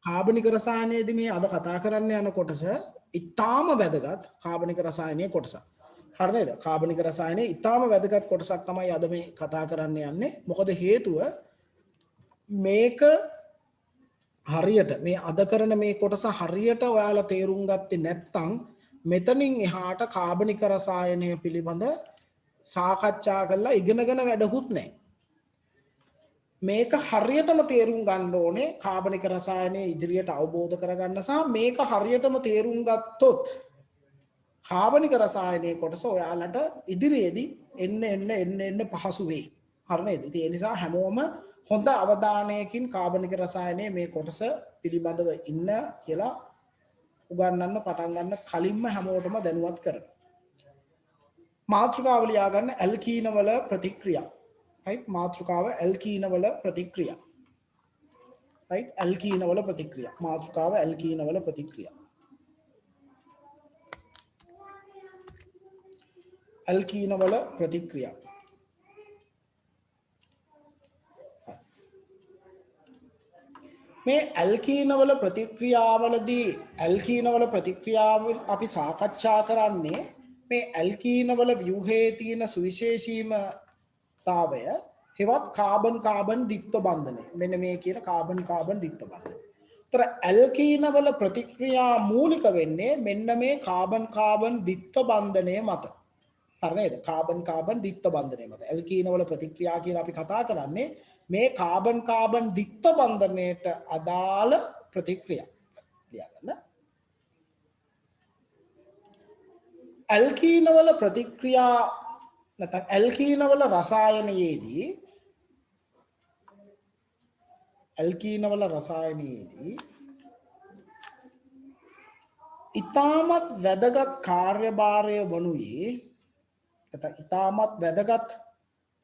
කාබනික රසායනයේදී මේ අද කතා කරන්න යන කොටස ඉතාම වැදගත් කාබනික රසායනයේ කොටසක්. හරි නේද? කාබනික රසායනයේ ඉතාම වැදගත් කොටසක් තමයි අද මේ කතා කරන්න යන්නේ. මොකද හේතුව මේක හරියට මේ අද කරන මේ කොටස හරියට ඔයාලා තේරුම් ගත්තේ නැත්නම් මෙතනින් එහාට කාබනික රසායනය පිළිබඳ සාකච්ඡා කරලා ඉගෙනගෙන වැඩකුත් නැහැ. මේක හරියටම තේරුම් ගන්න ඕනේ කාබනික රසායනය ඉදිරියට අවබෝධ කරගන්න සහ මේක හරියටම තේරුම් ගත්තොත් කාබනික රසායනයේ කොටස ඔයාලට ඉදිරියේදී එන්න පහසු වෙයි. හරි නේද? ඉතින් ඒ නිසා හැමෝම හොඳ අවධානයකින් කාබනික රසායනයේ මේ කොටස පිළිබඳව ඉන්න කියලා උගන්වන්න පටන් ගන්න කලින්ම හැමෝටම දැනුවත් කරනවා. මාතෘකාව ලියා ගන්න ඇල්කීන වල ප්‍රතික්‍රියා. right? මාතෘකාව ඇල්කීන වල ප්‍රතික්‍රියා. right? ඇල්කීන වල ප්‍රතික්‍රියා. මාතෘකාව ඇල්කීන වල ප්‍රතික්‍රියා. ඇල්කීන වල ප්‍රතික්‍රියා. මේ ඇල්කීන වල ප්‍රතික්‍රියාවලදී ඇල්කීන වල ප්‍රතික්‍රියාව අපි සාකච්ඡා කරන්නේ මේ ඇල්කීන වල ව්‍යුහයේ තියෙන සුවිශේෂීමතාවය හෙවත් කාබන් කාබන් ද්විත්ව බන්ධනය. මෙන්න මේ කියන කාබන් කාබන් ද්විත්ව බන්ධනය. ඒතර ඇල්කීන වල ප්‍රතික්‍රියා මූලික වෙන්නේ මෙන්න මේ කාබන් කාබන් ද්විත්ව බන්ධනය මත. හරි නේද? කාබන් කාබන් ද්විත්ව බන්ධනය මත. ඇල්කීන වල ප්‍රතික්‍රියා කියලා අපි කතා කරන්නේ මේ කාබන් කාබන් ද්විත්ව බන්ධනයට අදාළ ප්‍රතික්‍රියා. ලියා ගන්න. ඇල්කීන වල ප්‍රතික්‍රියා නැත්නම් ඇල්කීන වල රසායනයේදී ඊටමත් වැදගත් කාර්යභාරය වනුයේ නැත්නම් ඊටමත් වැදගත්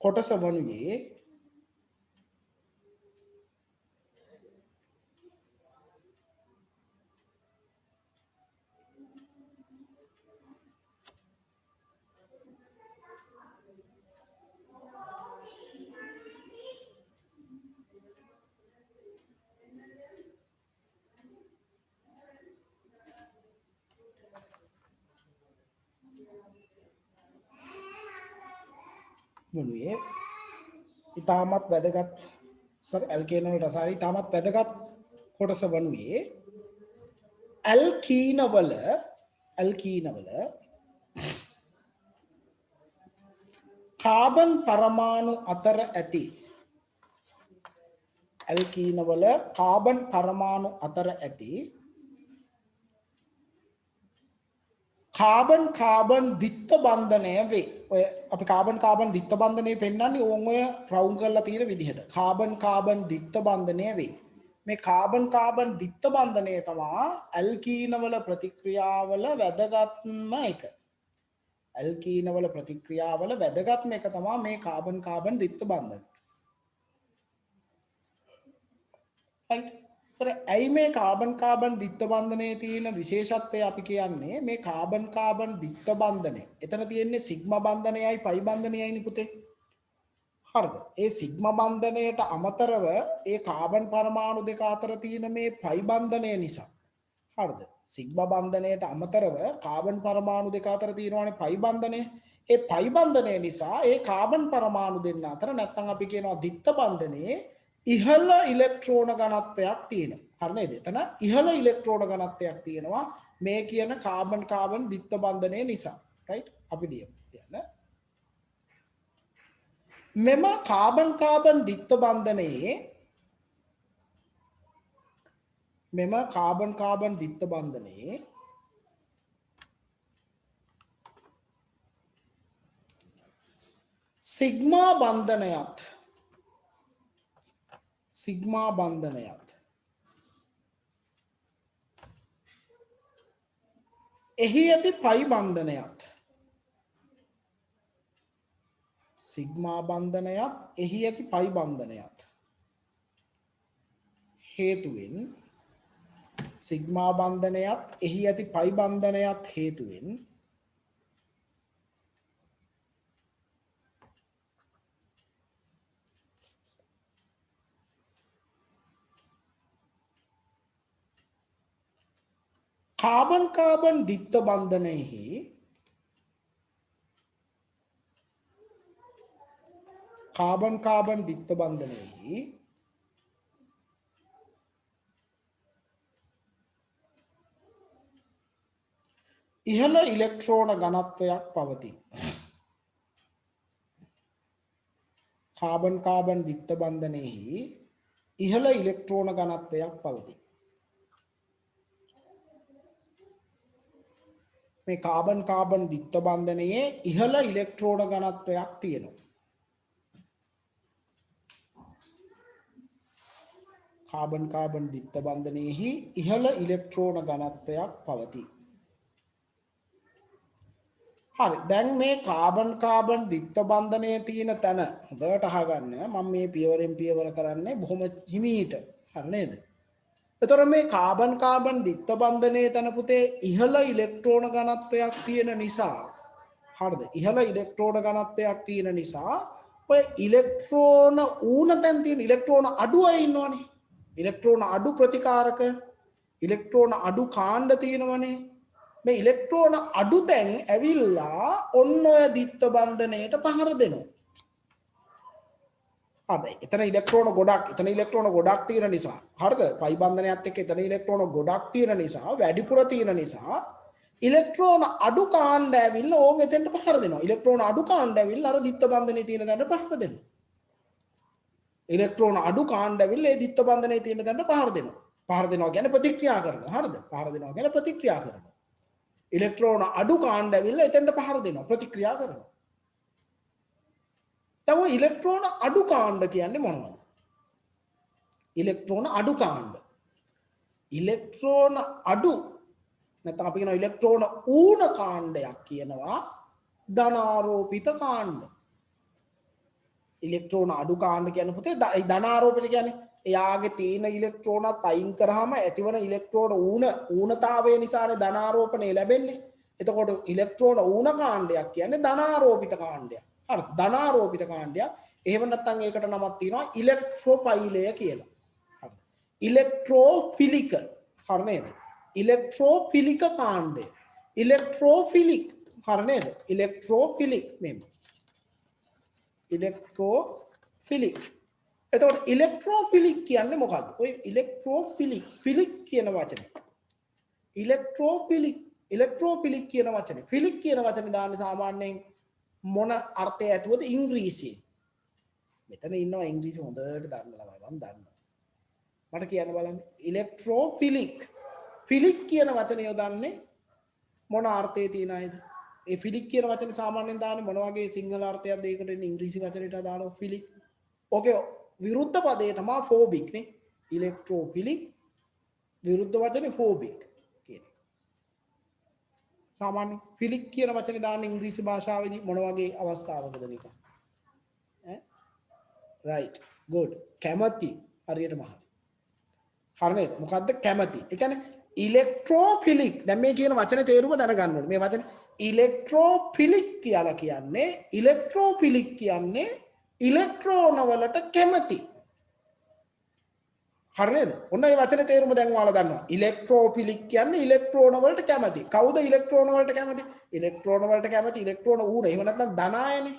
කොටස වනුයේ ඉතාමත් වැදගත් ඇල්කීන වල රසායන ඉතාමත් වැදගත් කොටස වනුයේ ඇල්කීන වල කාබන් පරමාණු අතර ඇති ඇල්කීන වල කාබන් පරමාණු අතර ඇති කාබන් කාබන් ද්විත්ව බන්ධනය වේ. ඔය අපි කාබන් කාබන් ද්විත්ව බන්ධනය පෙන්නන්නේ ඕන් ඔය රවුම් කරලා තියෙන විදිහට. කාබන් කාබන් ද්විත්ව බන්ධනය වේ. මේ කාබන් කාබන් ද්විත්ව බන්ධනය තමයි ඇල්කීන වල ප්‍රතික්‍රියාවල වැදගත්ම එක. ඇල්කීන වල ප්‍රතික්‍රියාවල වැදගත්ම එක තමයි මේ කාබන් කාබන් ද්විත්ව බන්ධනය. right? ඇයි මේ කාබන් කාබන් ද්විත්ව බන්ධනයේ තියෙන විශේෂත්වය අපි කියන්නේ මේ කාබන් කාබන් ද්විත්ව බන්ධනය. එතන තියෙන්නේ සිග්මා බන්ධනයයි පයි බන්ධනයයි නේ පුතේ. හරිද? ඒ සිග්මා බන්ධනයට අමතරව ඒ කාබන් පරමාණු දෙක අතර තියෙන මේ පයි බන්ධනය නිසා. හරිද? සිග්මා බන්ධනයට අමතරව කාබන් පරමාණු දෙක අතර තියෙනවානේ පයි බන්ධනය. ඒ පයි බන්ධනය නිසා ඒ කාබන් පරමාණු දෙන්න අතර නැත්නම් අපි කියනවා ද්විත්ව බන්ධනයේ ඉහළ ඉලෙක්ට්‍රෝන ඝනත්වයක් තියෙනවා. හරි නේද? එතන ඉහළ ඉලෙක්ට්‍රෝන ඝනත්වයක් තියෙනවා මේ කියන කාබන් කාබන් ද්විත්ව බන්ධනය නිසා. right? අපි ලියමු. මෙම කාබන් කාබන් ද්විත්ව බන්ධනයේ සිග්මා බන්ධනයත් එහි ඇති පයි බන්ධනයත් සිග්මා බන්ධනයත් එහි ඇති පයි බන්ධනයත් හේතුවෙන් සිග්මා බන්ධනයත් එහි ඇති පයි බන්ධනයත් හේතුවෙන් කාබන් කාබන් ද්විත්ව බන්ධනයෙහි කාබන් කාබන් ද්විත්ව බන්ධනයෙහි ඉහළ ඉලෙක්ට්‍රෝන ඝනත්වයක් පවතී. කාබන් කාබන් ද්විත්ව බන්ධනයෙහි ඉහළ ඉලෙක්ට්‍රෝන ඝනත්වයක් පවතී. මේ කාබන් කාබන් ද්විත්ව බන්ධනයේ ඉහළ ඉලෙක්ට්‍රෝන ඝනත්වයක් තියෙනවා. කාබන් කාබන් ද්විත්ව බන්ධනයෙහි ඉහළ ඉලෙක්ට්‍රෝන ඝනත්වයක් පවතී. හරි, දැන් මේ කාබන් කාබන් ද්විත්ව බන්ධනයේ තියෙන තැන හොඳට අහගන්න. මම මේ පියවරෙන් පියවර කරන්නේ බොහොම හිමීට. හරි නේද? එතකොට මේ කාබන් කාබන් ද්විත්ව බන්ධනයේ තැන පුතේ ඉහළ ඉලෙක්ට්‍රෝන ඝනත්වයක් තියෙන නිසා, හරිද? ඉහළ ඉලෙක්ට්‍රෝන ඝනත්වයක් තියෙන නිසා ඔය ඉලෙක්ට්‍රෝන ඌන තැන් තියෙන ඉලෙක්ට්‍රෝන අඩු අය ඉන්නවනේ. ඉලෙක්ට්‍රෝන අඩු ප්‍රතිකාරක, ඉලෙක්ට්‍රෝන අඩු කාණ්ඩ තියෙනවනේ. මේ ඉලෙක්ට්‍රෝන අඩු තැන් ඇවිල්ලා ඔන්න ඔය ද්විත්ව බන්ධනයට පහර දෙනවා. හරි, එතන ඉලෙක්ට්‍රෝන ගොඩක් තියෙන නිසා, හරිද? පයි බන්ධනයත් එක්ක එතන ඉලෙක්ට්‍රෝන ගොඩක් තියෙන නිසා, වැඩිපුර තියෙන නිසා ඉලෙක්ට්‍රෝන අඩු කාණ්ඩ ඇවිල්ලා ඕන් එතෙන්ට පහර දෙනවා. ඉලෙක්ට්‍රෝන අඩු කාණ්ඩ ඇවිල්ලා අර ද්විත්ව බන්ධනයේ තියෙන තැනට පහර දෙනවා. ඉලෙක්ට්‍රෝන අඩු කාණ්ඩ ඇවිල්ලා ඒ ද්විත්ව බන්ධනයේ තියෙන තැනට පහර දෙනවා. පහර දෙනවා කියන්නේ ප්‍රතික්‍රියා කරනවා. හරිද? පහර දෙනවා කියන්නේ ප්‍රතික්‍රියා කරනවා. ඉලෙක්ට්‍රෝන අඩු කාණ්ඩ ඇවිල්ලා එතෙන්ට පහර දෙනවා, ප්‍රතික්‍රියා කරනවා. දැන් ඔය ඉලෙක්ට්‍රෝන අඩු කාණ්ඩ කියන්නේ මොනවද? ඉලෙක්ට්‍රෝන අඩු කාණ්ඩ. ඉලෙක්ට්‍රෝන අඩු නැත්නම් අපි කියනවා ඉලෙක්ට්‍රෝන ඌන කාණ්ඩයක් කියනවා ධනාරෝපිත කාණ්ඩ. ඉලෙක්ට්‍රෝන අඩු කාණ්ඩ කියන්නේ පුතේ ධනාරෝපිත කියන්නේ එයාගේ තියෙන ඉලෙක්ට්‍රෝනත් අයින් කරාම ඇතිවන ඉලෙක්ට්‍රෝන ඌනතාවය නිසානේ ධනාරෝපණය ලැබෙන්නේ. එතකොට ඉලෙක්ට්‍රෝන ඌන කාණ්ඩයක් කියන්නේ ධනාරෝපිත කාණ්ඩයක්. හරි, ධනාරෝපිත කාණ්ඩයක්. එහෙම නැත්නම් ඒකට නමක් තියෙනවා ඉලෙක්ට්‍රෝපයිලය කියලා. හරි. ඉලෙක්ට්‍රෝෆිලික. හරි නේද? ඉලෙක්ට්‍රෝෆිලික කාණ්ඩය. ඉලෙක්ට්‍රෝෆිලික්. හරි නේද? ඉලෙක්ට්‍රෝෆිලික් මෙන්න. ඉලෙක්ට්‍රෝෆිලික්. එතකොට ඉලෙක්ට්‍රෝෆිලික් කියන්නේ මොකක්ද? ඔය ඉලෙක්ට්‍රෝෆිලික් කියන වචනේ. ඉලෙක්ට්‍රෝෆිලික් කියන වචනේ. ෆිලික් කියන වචනේ දාන්නේ සාමාන්‍යයෙන් මොන අර්ථය ඇතුවද? ඉංග්‍රීසියෙන්. මෙතන ඉන්නවා ඉංග්‍රීසි හොඳට දන්න ළමයි, මම දන්නවා. මට කියන්න බලන්න. ඉලෙක්ට්‍රෝෆිලික්. ෆිලික් කියන වචනේ යොදන්නේ මොන අර්ථයේ තියෙන අයද? ඒ ෆිලික් කියන වචනේ සාමාන්‍යයෙන් දාන්නේ මොන වගේ සිංහල අර්ථයක්ද? ඒකට ඉංග්‍රීසි වචනයට දානවා ෆිලික්. ඕකේ විරුද්ධ පදේ තමයි ෆෝබික් නේ. ඉලෙක්ට්‍රෝෆිලික් විරුද්ධ වචනේ ෆෝබික් කියන එක. සාමාන්‍ය ෆිලික් කියන වචනේ දාන්නේ ඉංග්‍රීසි භාෂාවේදී මොන වගේ අවස්ථාවකද නිකන්? ඈ රයිට් ගුඩ්. කැමැති හරියටම හරි. හරි නේද? මොකද්ද කැමැති? ඒ කියන්නේ ඉලෙක්ට්‍රෝෆිලික්. දැන් මේ කියන වචනේ තේරුම දැනගන්න ඕනේ. මේ වචනේ ඉලෙක්ට්‍රෝෆිලික් කියලා කියන්නේ ඉලෙක්ට්‍රෝන වලට කැමති. හරිද? ඔන්න ඒ වචනේ තේරුම දැන් ඔයාලා දන්නවා. ඉලෙක්ට්‍රෝෆිලික් කියන්නේ ඉලෙක්ට්‍රෝන වලට කැමති. කවුද ඉලෙක්ට්‍රෝන වලට කැමති? ඉලෙක්ට්‍රෝන වලට කැමති ඉලෙක්ට්‍රෝන ඌන. එහෙම නැත්නම් ධනායනේ.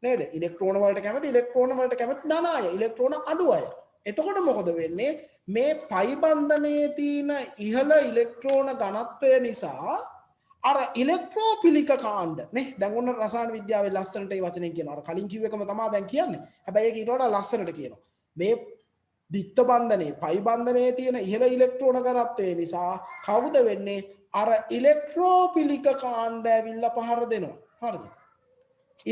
නේද? ඉලෙක්ට්‍රෝන වලට කැමති ධනාය. ඉලෙක්ට්‍රෝන අඩු අය. එතකොට මොකද වෙන්නේ? මේ පයි බන්ධනයේ තියෙන ඉහළ ඉලෙක්ට්‍රෝන ඝනත්වය නිසා අර ඉලෙක්ට්‍රෝෆිලික කාණ්ඩ නේ. දැන් ඔන්න රසායන විද්‍යාවේ ලස්සනට මේ වචනේ කියනවා. අර කලින් කිව්ව එකම තමයි දැන් කියන්නේ. හැබැයි ඒක ඊට වඩා ලස්සනට කියනවා. මේ ද්විත්ව බන්ධනයේ පයි බන්ධනයේ තියෙන ඉහළ ඉලෙක්ට්‍රෝන ඝනත්වය නිසා කවුද වෙන්නේ? අර ඉලෙක්ට්‍රෝෆිලික කාණ්ඩ ඇවිල්ලා පහර දෙනවා. හරිද?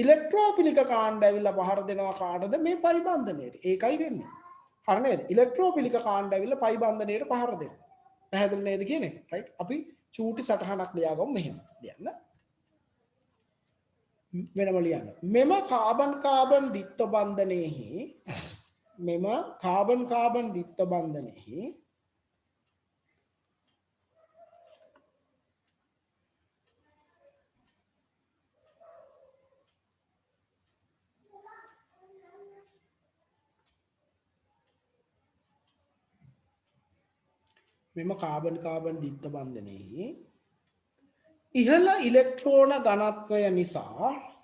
ඉලෙක්ට්‍රෝෆිලික කාණ්ඩ ඇවිල්ලා පහර දෙනවා කාටද? මේ පයි බන්ධනයට. ඒකයි වෙන්නේ. හරි නේද? ඉලෙක්ට්‍රෝෆිලික කාණ්ඩ ඇවිල්ලා පයි බන්ධනයට පහර දෙනවා. පැහැදිලි නේද කියන්නේ? රයිට්. අපි චූටි සටහනක් ලියාගමු මෙහෙම. ලියන්න. වෙනම ලියන්න. මෙම කාබන් කාබන් ද්විත්ව බන්ධනයේහි මෙම කාබන් කාබන් දිත්ත බන්ධනයෙහි ඉහළ ඉලෙක්ට්‍රෝන ඝනත්වය නිසා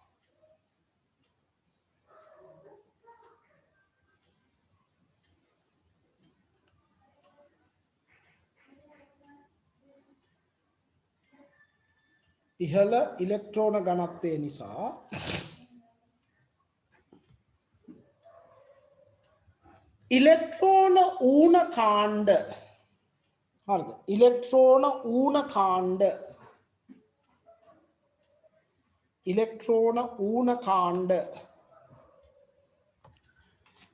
ඉහළ ඉලෙක්ට්‍රෝන ඝනත්වය නිසා ඉලෙක්ට්‍රෝන ඌන කාණ්ඩ හරිද ඉලෙක්ට්‍රෝන ඌන කාණ්ඩ ඉලෙක්ට්‍රෝන ඌන කාණ්ඩ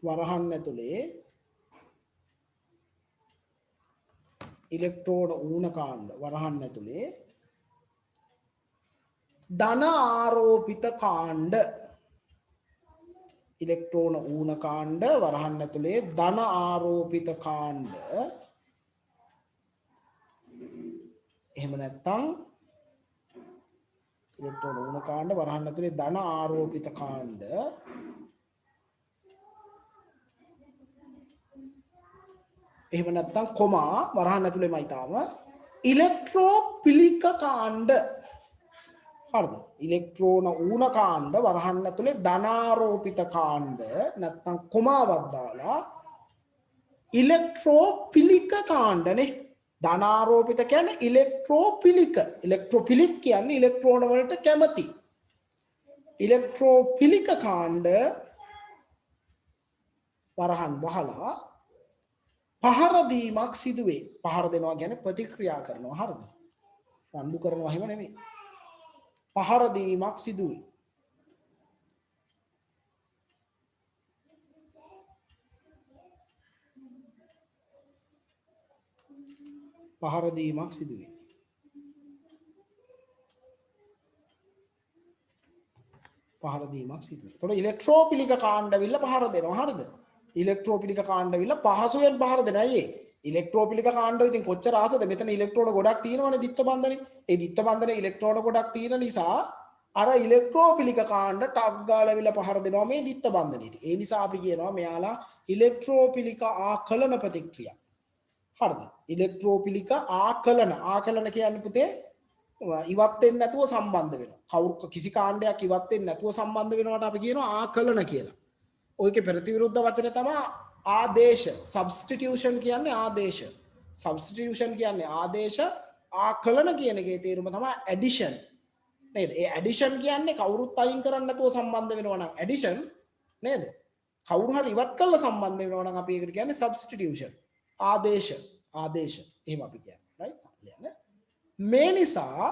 වරහන් ඇතුලේ ඉලෙක්ට්‍රෝන ඌන කාණ්ඩ වරහන් ඇතුලේ ධන ආරෝපිත කාණ්ඩ ඉලෙක්ට්‍රෝන ඌන කාණ්ඩ වරහන් ඇතුලේ ධන ආරෝපිත කාණ්ඩ එහෙම නැත්නම් ඉලෙක්ට්‍රෝන ඌන කාණ්ඩ වරහන් ඇතුලේ ධන ආරෝපිත කාණ්ඩ එහෙම නැත්නම් කොමා වරහන් ඇතුලේමයි තාම ඉලෙක්ට්‍රෝපිලික කාණ්ඩ හරිද ඉලෙක්ට්‍රෝන ඌන කාණ්ඩ වරහන් ඇතුලේ ධනාරෝපිත කාණ්ඩ නැත්නම් කොමාවක් දාලා ඉලෙක්ට්‍රෝපිලික කාණ්ඩනේ ධනාරෝපිත කියන්නේ ඉලෙක්ට්‍රෝපිලික් කියන්නේ ඉලෙක්ට්‍රෝන වලට කැමති ඉලෙක්ට්‍රෝපිලික කාණ්ඩ වරහන් වහලා පහර දීමක් සිදුවේ පහර දෙනවා කියන්නේ ප්‍රතික්‍රියා කරනවා හරිද රණ්ඩු කරනවා එහෙම නෙමෙයි පහර දීමක් සිදුවේ පහර දීමක් සිදුවේ පහර දීමක් සිදුවේ එතකොට ඉලෙක්ට්‍රෝපිලික කාණ්ඩවිල්ල පහර දෙනවා හරිද ඉලෙක්ට්‍රෝපිලික කාණ්ඩවිල්ල පහසුවෙන් පහර දෙනවා අයියේ ඉලෙක්ට්‍රෝපිලික කාණ්ඩව ඉතින් කොච්චර ආසද මෙතන ඉලෙක්ට්‍රෝන ගොඩක් තියෙනවනේ දිත්ත බන්ධනේ ඒ දිත්ත බන්ධනේ ඉලෙක්ට්‍රෝන ගොඩක් තියෙන නිසා අර ඉලෙක්ට්‍රෝපිලික කාණ්ඩ ටක් ගාලා විල පහර දෙනවා මේ දිත්ත බන්ධනෙට ඒ නිසා අපි කියනවා මෙයාලා ඉලෙක්ට්‍රෝපිලික ආකලන ප්‍රතික්‍රියා හරිද ඉලෙක්ට්‍රෝපිලික ආකලන කියන්නේ පුතේ ඉවත් වෙන්නේ නැතුව සම්බන්ධ වෙනවා කවුරු කිසි කාණ්ඩයක් ඉවත් වෙන්නේ නැතුව සම්බන්ධ වෙනවට අපි කියනවා ආකලන කියලා ඔයකේ ප්‍රතිවිරුද්ධ වචනේ තමයි ආදේශ සබ්ස්ටිටියුෂන් කියන්නේ ආදේශ සබ්ස්ටිටියුෂන් කියන්නේ ආදේශ ආකලන කියන එකේ තේරුම තමයි ඇඩිෂන් නේද ඒ ඇඩිෂන් කියන්නේ කවුරුත් අයින් කරන්නේ නැතුව සම්බන්ධ වෙනවා නම් ඇඩිෂන් නේද කවුරු හරි ඉවත් කරලා සම්බන්ධ වෙනවා නම් අපි ඒකට කියන්නේ සබ්ස්ටිටියුෂන් ආදේශ එහෙම අපි කියන්නේ රයිට් කියන්නේ මේ නිසා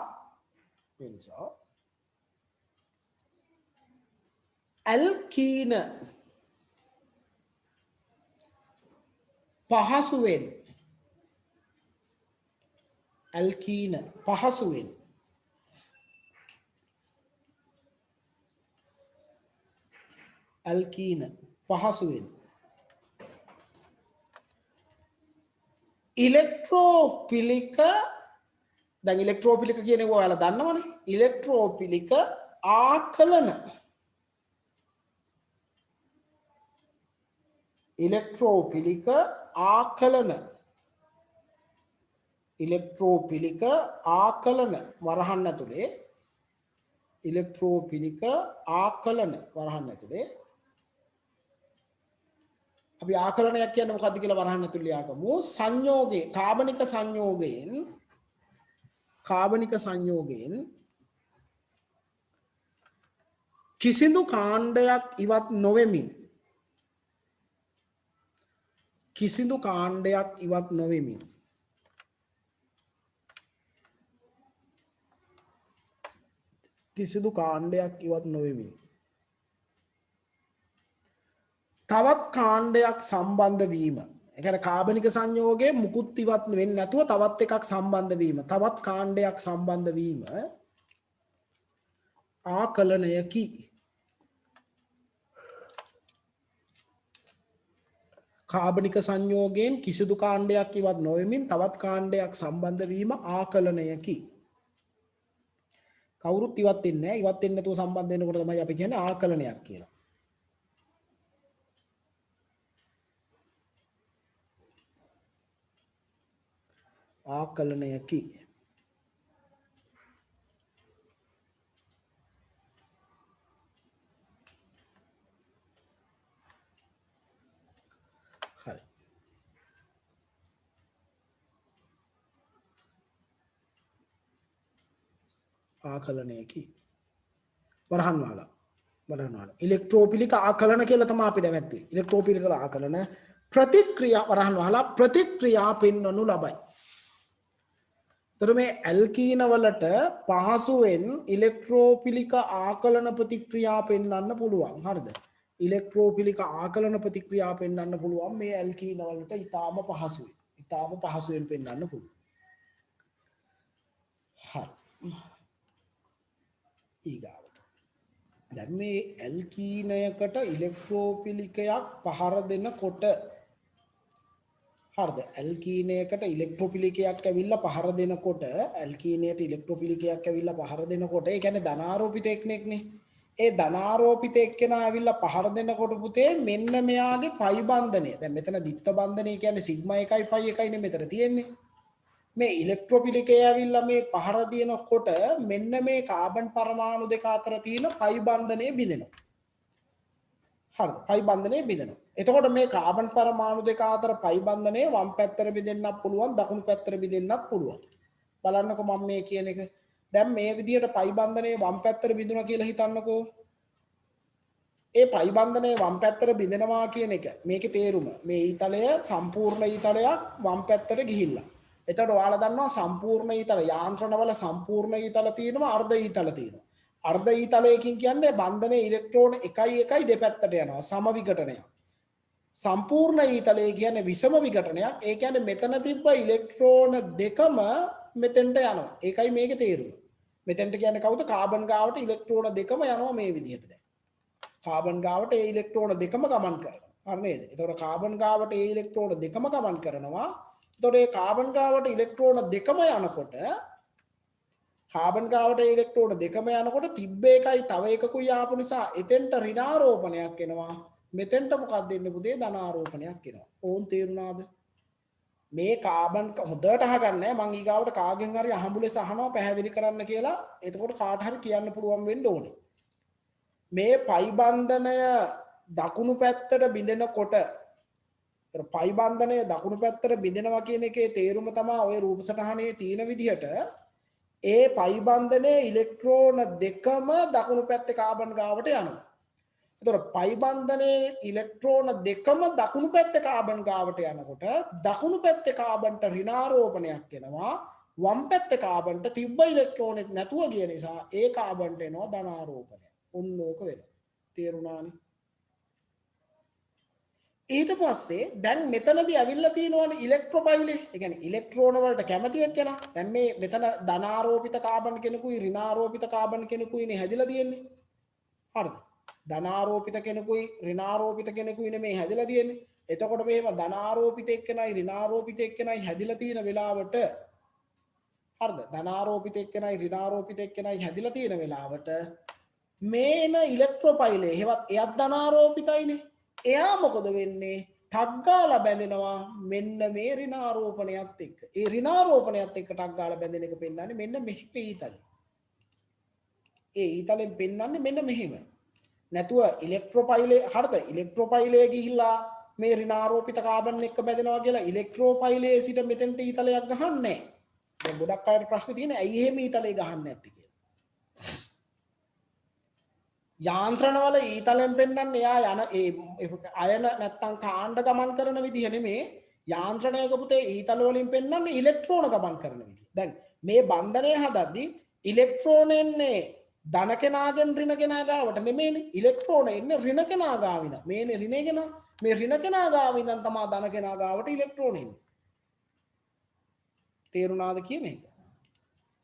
ඇල්කීන පහසුවෙන් ඉලෙක්ට්‍රෝපිලික දැන් ඉලෙක්ට්‍රෝපිලික කියන්නේ ඔයාලා දන්නවනේ ඉලෙක්ට්‍රෝපිලික ආකලන ඉලෙක්ට්‍රෝපිලික ආකලන වරහන් ඇතුලේ ඉලෙක්ට්‍රෝපිලික ආකලන වරහන් ඇතුලේ අපි ආකලනයක් කියන්නේ මොකද්ද කියලා වරහන් ඇතුලේ ආගමු සංයෝගයේ කාබනික සංයෝගයෙන් කිසිදු කාණ්ඩයක් ඉවත් නොවෙමින් කිසිදු කාණ්ඩයක් ඉවත් නොවෙමින් තවත් කාණ්ඩයක් සම්බන්ධ වීම ඒ කියන්නේ කාබනික සංයෝගයේ මුකුත් ඉවත් වෙන්නේ නැතුව තවත් එකක් සම්බන්ධ වීම තවත් කාණ්ඩයක් සම්බන්ධ වීම ආකලනයකි කාබනික සංයෝගයෙන් කිසිදු කාණ්ඩයක් ඉවත් නොවෙමින් තවත් කාණ්ඩයක් සම්බන්ධ වීම ආකලනයකි කවුරුත් ඉවත් වෙන්නේ නැහැ ඉවත් වෙන්නේ නැතුව සම්බන්ධ වෙනකොට තමයි අපි කියන්නේ ආකලනයක් කියලා ආකලනයකි. හරි. ආකලනයකි. වරහන්වාලා ඉලෙක්ට්‍රෝපිලික ආකලන කියලා තමයි අපිට වැත්තේ. ඉලෙක්ට්‍රෝපිලික ආකලන ප්‍රතික්‍රියා වරහන්වාලා ප්‍රතික්‍රියා පෙන්වනු ලබයි. තර මේ ඇල්කීන වලට පහසුවෙන් ඉලෙක්ට්‍රෝපිලික ආකලන ප්‍රතික්‍රියා පෙන්වන්න පුළුවන්. හරිද? ඉලෙක්ට්‍රෝපිලික ආකලන ප්‍රතික්‍රියා පෙන්වන්න පුළුවන් මේ ඇල්කීන වලට ඊටාම පහසුයි. ඊටාම පහසුවෙන් පෙන්වන්න පුළුවන්. හරි. ඊගාවට. දැන් මේ ඇල්කීනයකට ඉලෙක්ට්‍රෝපිලිකයක් පහර දෙනකොට හරිද? ඇල්කීනයකට ඉලෙක්ට්‍රෝපිලිකයක් ඇවිල්ලා පහර දෙනකොට ඇල්කීනයට ඉලෙක්ට්‍රෝපිලිකයක් ඇවිල්ලා පහර දෙනකොට ඒ කියන්නේ ධනාරෝපිත එක්කෙනෙක්නේ. ඒ ධනාරෝපිත එක්කෙනා ඇවිල්ලා පහර දෙනකොට පුතේ මෙන්න මෙයාගේ පයි බන්ධනය. දැන් මෙතන දිත්ත බන්ධනය කියන්නේ සිග්මා 1යි පයි 1යිනේ මෙතන තියෙන්නේ. මේ ඉලෙක්ට්‍රෝපිලිකය ඇවිල්ලා මේ පහර දෙනකොට මෙන්න මේ කාබන් පරමාණු දෙක අතර තියෙන පයි බන්ධනය බිඳෙනවා. හරිද? පයි බන්ධනය බිඳෙනවා. එතකොට මේ කාබන් පරමාණු දෙක අතර පයි බන්ධනය වම් පැත්තට බෙදෙන්නත් පුළුවන් දකුණු පැත්තට බෙදෙන්නත් පුළුවන්. බලන්නකෝ මම මේ කියන එක. දැන් මේ විදිහට පයි බන්ධනය වම් පැත්තට බිඳුණා කියලා හිතන්නකෝ. ඒ පයි බන්ධනය වම් පැත්තට බිඳෙනවා කියන එක මේකේ තේරුම. මේ ඊතලය සම්පූර්ණ ඊතලයක් වම් පැත්තට ගිහිල්ලා. එතකොට ඔයාලා දන්නවා සම්පූර්ණ ඊතල යාන්ත්‍රණවල සම්පූර්ණ ඊතල තියෙනවා අර්ධ ඊතල තියෙනවා. අර්ධ ඊතලයකින් කියන්නේ බන්ධනයේ ඉලෙක්ට්‍රෝන 1 දෙපැත්තට යනවා සම විඝටනයක්. සම්පූර්ණ ඊතලය කියන්නේ විෂම විඝටනයක්. ඒ කියන්නේ මෙතන තිබ්බ ඉලෙක්ට්‍රෝන දෙකම මෙතෙන්ට යනවා. ඒකයි මේකේ තේරුම. මෙතෙන්ට කියන්නේ කවුද? කාබන් ගාවට ඉලෙක්ට්‍රෝන දෙකම යනවා මේ විදිහට දැන්. කාබන් ගාවට ඒ ඉලෙක්ට්‍රෝන දෙකම ගමන් කරනවා. හරි නේද? එතකොට කාබන් ගාවට ඒ ඉලෙක්ට්‍රෝන දෙකම ගමන් කරනවා. එතකොට ඒ කාබන් ගාවට ඉලෙක්ට්‍රෝන දෙකම යනකොට කාබන් ගාවට ඉලෙක්ට්‍රෝන දෙකම යනකොට තිබ්බ එකයි තව එකකුයි ආපු නිසා එතෙන්ට ඍණාරෝපණයක් එනවා. මෙතෙන්ට මොකක්ද දෙන්නේ පුතේ? ධනාරෝපණයක් එනවා. ඕන් තේරුණාද? මේ කාබන් හොඳට අහගන්න මම ඊගාවට කාගෙන් හරි අහඹුලෙස අහනවා පැහැදිලි කරන්න කියලා. එතකොට කාට හරි කියන්න පුළුවන් වෙන්න ඕනේ. මේ පයි බන්ධනය දකුණු පැත්තට බිඳෙනකොට පයි බන්ධනය දකුණු පැත්තට බිඳෙනවා කියන එකේ තේරුම තමයි ඔය රූප සටහනේ තියෙන විදිහට ඒ පයි බන්ධනයේ ඉලෙක්ට්‍රෝන දෙකම දකුණු පැත්තේ කාබන් ගාවට යනවා. එතකොට පයි බන්ධනයේ ඉලෙක්ට්‍රෝන දෙකම දකුණු පැත්තේ කාබන් ගාවට යනකොට දකුණු පැත්තේ කාබන්ට ඍණාරෝපණයක් එනවා. වම් පැත්තේ කාබන්ට තිබ්බ ඉලෙක්ට්‍රෝනෙත් නැතුව ගිය නිසා ඒ කාබන්ට එනවා ධනාරෝපණය. ඔන්න ඕක වෙනවා. තේරුණානේ? ඊට පස්සේ දැන් මෙතනදී අවිල්ල තියෙනවනේ ඉලෙක්ට්‍රෝපයිලේ. ඒ කියන්නේ ඉලෙක්ට්‍රෝන වලට කැමති එක්කෙනා. දැන් මේ මෙතන ධනාරෝපිත කාබන් කෙනෙකුයි ඍණාරෝපිත කාබන් කෙනෙකුයිනේ හැදිලා තියෙන්නේ. හරිද? ධනාරෝපිත කෙනෙකුයි ඍණාරෝපිත කෙනෙකුයිනේ මේ හැදිලා තියෙන්නේ. එතකොට මේව ධනාරෝපිත එක්කෙනයි ඍණාරෝපිත එක්කෙනයි හැදිලා තියෙන වෙලාවට හරිද? ධනාරෝපිත එක්කෙනයි ඍණාරෝපිත එක්කෙනයි හැදිලා තියෙන වෙලාවට මේන ඉලෙක්ට්‍රෝපයිලේ හෙවත් එයත් ධනාරෝපිතයිනේ. එයා මොකද වෙන්නේ? ටක් ගාලා බැඳෙනවා මෙන්න මේ ඍණාරෝපණයත් එක්ක. ඒ ඍණාරෝපණයත් එක්ක ටක් ගාලා බැඳෙන එක පෙන්වන්නේ මෙන්න මෙහි ඊතලෙ. ඒ ඊතලෙන් පෙන්වන්නේ මෙන්න මෙහෙම. නැතුව ඉලෙක්ට්‍රෝපයිලේ හරිද? ඉලෙක්ට්‍රෝපයිලේ ගිහිල්ලා මේ ඍණාරෝපිත කාබන් එක්ක බැඳෙනවා කියලා ඉලෙක්ට්‍රෝපයිලේ සිට මෙතෙන්ට ඊතලයක් ගහන්නේ නැහැ. දැන් ගොඩක් අයට ප්‍රශ්න තියෙන්නේ ඇයි එහෙම ඊතලේ ගහන්නේ නැත්තේ කියලා. යාන්ත්‍රණවල ඊතලෙන් පෙන්වන්නේ එයා යන ඒ අයන නැත්තම් කාණ්ඩ ගමන් කරන විදිහ නෙමේ. යාන්ත්‍රණයක පුතේ ඊතල වලින් පෙන්වන්නේ ඉලෙක්ට්‍රෝන ගමන් කරන විදිහ. දැන් මේ බන්ධනය හදද්දී ඉලෙක්ට්‍රෝන එන්නේ ධන කෙනාගෙන් ඍණ කෙනා ගාවට නෙමෙයිනේ. ඉලෙක්ට්‍රෝන එන්නේ ඍණ කෙනා ගාවින්. මේනේ ඍණේ කෙනා. මේ ඍණ කෙනා ගාවින් තමයි ධන කෙනා ගාවට ඉලෙක්ට්‍රෝන එන්නේ. තේරුණාද කියන එක?